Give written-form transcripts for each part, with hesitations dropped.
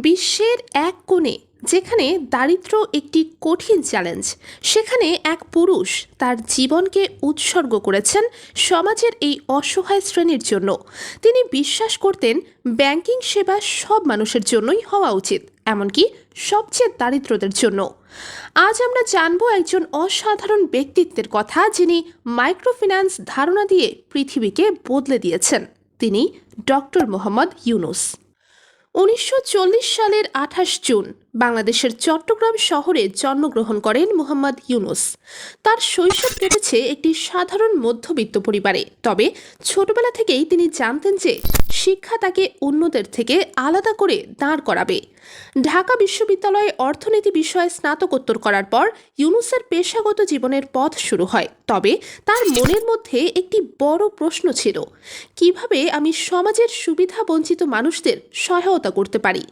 বিশ্বের এক কোণে যেখানে দারিদ্র্য একটি কঠিন চ্যালেঞ্জ, সেখানে এক পুরুষ তার জীবনকে উৎসর্গ করেছেন সমাজের এই অসহায় শ্রেণীর জন্য। তিনি বিশ্বাস করতেন ব্যাংকিং সেবা সব মানুষের জন্যই হওয়া উচিত, এমনকি সবচেয়ে দারিদ্রদের জন্য। আজ আমরা জানব একজন অসাধারণ ব্যক্তিত্বের কথা, যিনি মাইক্রোফিন্যান্স ধারণা দিয়ে পৃথিবীকে বদলে দিয়েছেন। তিনি ডক্টর মোহাম্মদ ইউনুস। 1940 সালের 28 জুন বাংলাদেশের চট্টগ্রাম শহরে জন্মগ্রহণ করেন মোহাম্মদ ইউনুস। তার শৈশব কেটেছে একটি সাধারণ মধ্যবিত্ত পরিবারে, তবে ছোটবেলা থেকেই তিনি জানতেন যে শিক্ষা তাকে অন্যদের থেকে আলাদা করে দাঁড় করাবে। ঢাকা বিশ্ববিদ্যালয়ে অর্থনীতি বিষয়ে স্নাতকোত্তর করার পর ইউনুসের পেশাগত জীবনের পথ শুরু হয়। তবে তার মনের মধ্যে একটি বড় প্রশ্ন ছিল, কিভাবে আমি সমাজের সুবিধাবঞ্চিত মানুষদের সহায়তা করতে পারি।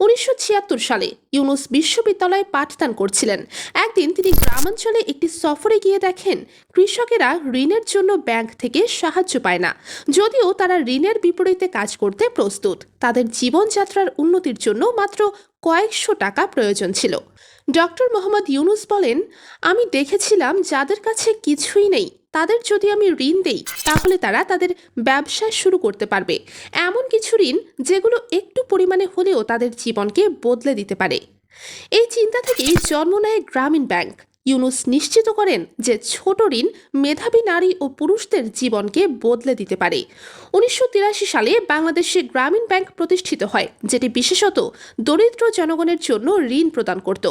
1976 সালে ইউনুস বিশ্ববিদ্যালয়ে পাঠদান করছিলেন। একদিন তিনি গ্রামাঞ্চলে একটি সফরে গিয়ে দেখেন কৃষকেরা ঋণের জন্য ব্যাংক থেকে সাহায্য পায় না, যদিও তারা ঋণের বিপরীতে কাজ করতে প্রস্তুত। তাদের জীবনযাত্রার উন্নতির জন্য মাত্র কয়েকশো টাকা প্রয়োজন ছিল। ডক্টর মোহাম্মদ ইউনুস বলেন, আমি দেখেছিলাম যাদের কাছে কিছুই নেই তাদের যদি আমি ঋণ দেই তাহলে তারা তাদের ব্যবসা শুরু করতে পারবে, এমন কিছু ঋণ যেগুলো একটু পরিমাণে হলেও তাদের জীবনকে বদলে দিতে পারে। এই চিন্তা থেকেই জন্ম নেয় গ্রামীণ ব্যাংক। ইউনুস নিশ্চিত করেন যে ছোট ঋণ মেধাবী নারী ও পুরুষদের জীবনকে বদলে দিতে পারে। 1983 সালে বাংলাদেশে গ্রামীণ ব্যাংক প্রতিষ্ঠিত হয়, যেটি বিশেষত দরিদ্র জনগণের জন্য ঋণ প্রদান করত।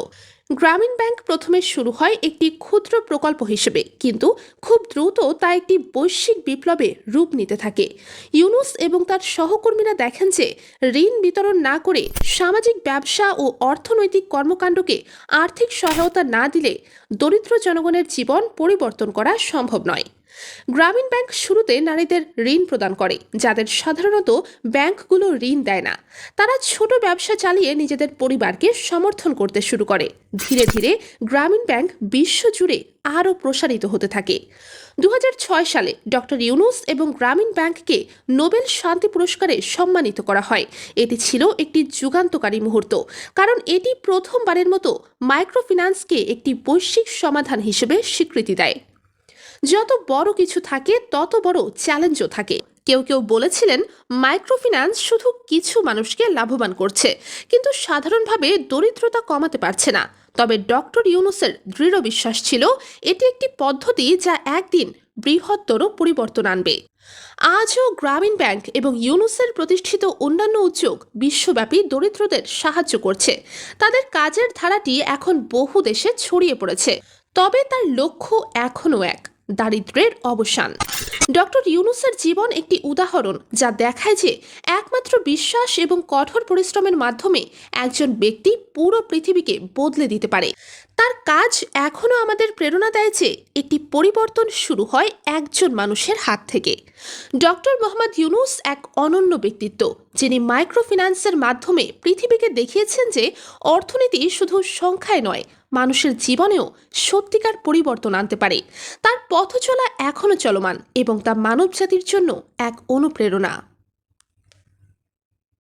গ্রামীণ ব্যাংক প্রথমে শুরু হয় একটি ক্ষুদ্র প্রকল্প হিসেবে, কিন্তু খুব দ্রুত তা একটি বৈশ্বিক বিপ্লবে রূপ নিতে থাকে। ইউনুস এবং তার সহকর্মীরা দেখেন যে ঋণ বিতরণ না করে সামাজিক ব্যবসা ও অর্থনৈতিক কর্মকাণ্ডকে আর্থিক সহায়তা না দিলে দরিদ্র জনগণের জীবন পরিবর্তন করা সম্ভব নয়। গ্রামীণ ব্যাংক শুরুতে নারীদের ঋণ প্রদান করে, যাদের সাধারণত ব্যাংকগুলো ঋণ দেয় না। তারা ছোট ব্যবসা চালিয়ে নিজেদের পরিবারকে সমর্থন করতে শুরু করে। ধীরে ধীরে গ্রামীণ ব্যাংক বিশ্বজুড়ে আরও প্রসারিত হতে থাকে। 2006 সালে ডক্টর ইউনুস এবং গ্রামীণ ব্যাংককে নোবেল শান্তি পুরস্কারে সম্মানিত করা হয়। এটি ছিল একটি যুগান্তকারী মুহূর্ত, কারণ এটি প্রথমবারের মতো মাইক্রোফিন্যান্সকে একটি বৈশ্বিক সমাধান হিসেবে স্বীকৃতি দেয়। যত বড় কিছু থাকে তত বড় চ্যালেঞ্জও থাকে। কেউ কেউ বলেছিলেন মাইক্রোফিন্যান্স শুধু কিছু মানুষকে লাভবান করছে, কিন্তু সাধারণভাবে দরিদ্রতা কমাতে পারছে না। তবে ডক্টর ইউনুসের দৃঢ় বিশ্বাস ছিল এটি একটি পদ্ধতি যা একদিন বৃহত্তর পরিবর্তন আনবে। আজও গ্রামীণ ব্যাংক এবং ইউনুসের প্রতিষ্ঠিত অন্যান্য উদ্যোগ বিশ্বব্যাপী দরিদ্রদের সাহায্য করছে। তাদের কাজের ধারাটি এখন বহু দেশে ছড়িয়ে পড়েছে, তবে তার লক্ষ্য এখনও এক, দারিদ্র্যের অবসান। ডক্টর ইউনুসের জীবন একটি উদাহরণ যা দেখায় যে একমাত্র বিশ্বাস এবং কঠোর পরিশ্রমের মাধ্যমে একজন ব্যক্তি পুরো পৃথিবীকে বদলে দিতে পারে। তার কাজ এখনও আমাদের প্রেরণা দেয় যে একটি পরিবর্তন শুরু হয় একজন মানুষের হাত থেকে। ডক্টর মোহাম্মদ ইউনুস এক অনন্য ব্যক্তিত্ব, যিনি মাইক্রোফিন্যান্সের মাধ্যমে পৃথিবীকে দেখিয়েছেন যে অর্থনীতি শুধু সংখ্যায় নয়, মানুষের জীবনেও সত্যিকার পরিবর্তন আনতে পারে। তার পথচলা এখনও চলমান এবং তা মানবজাতির জন্য এক অনুপ্রেরণা।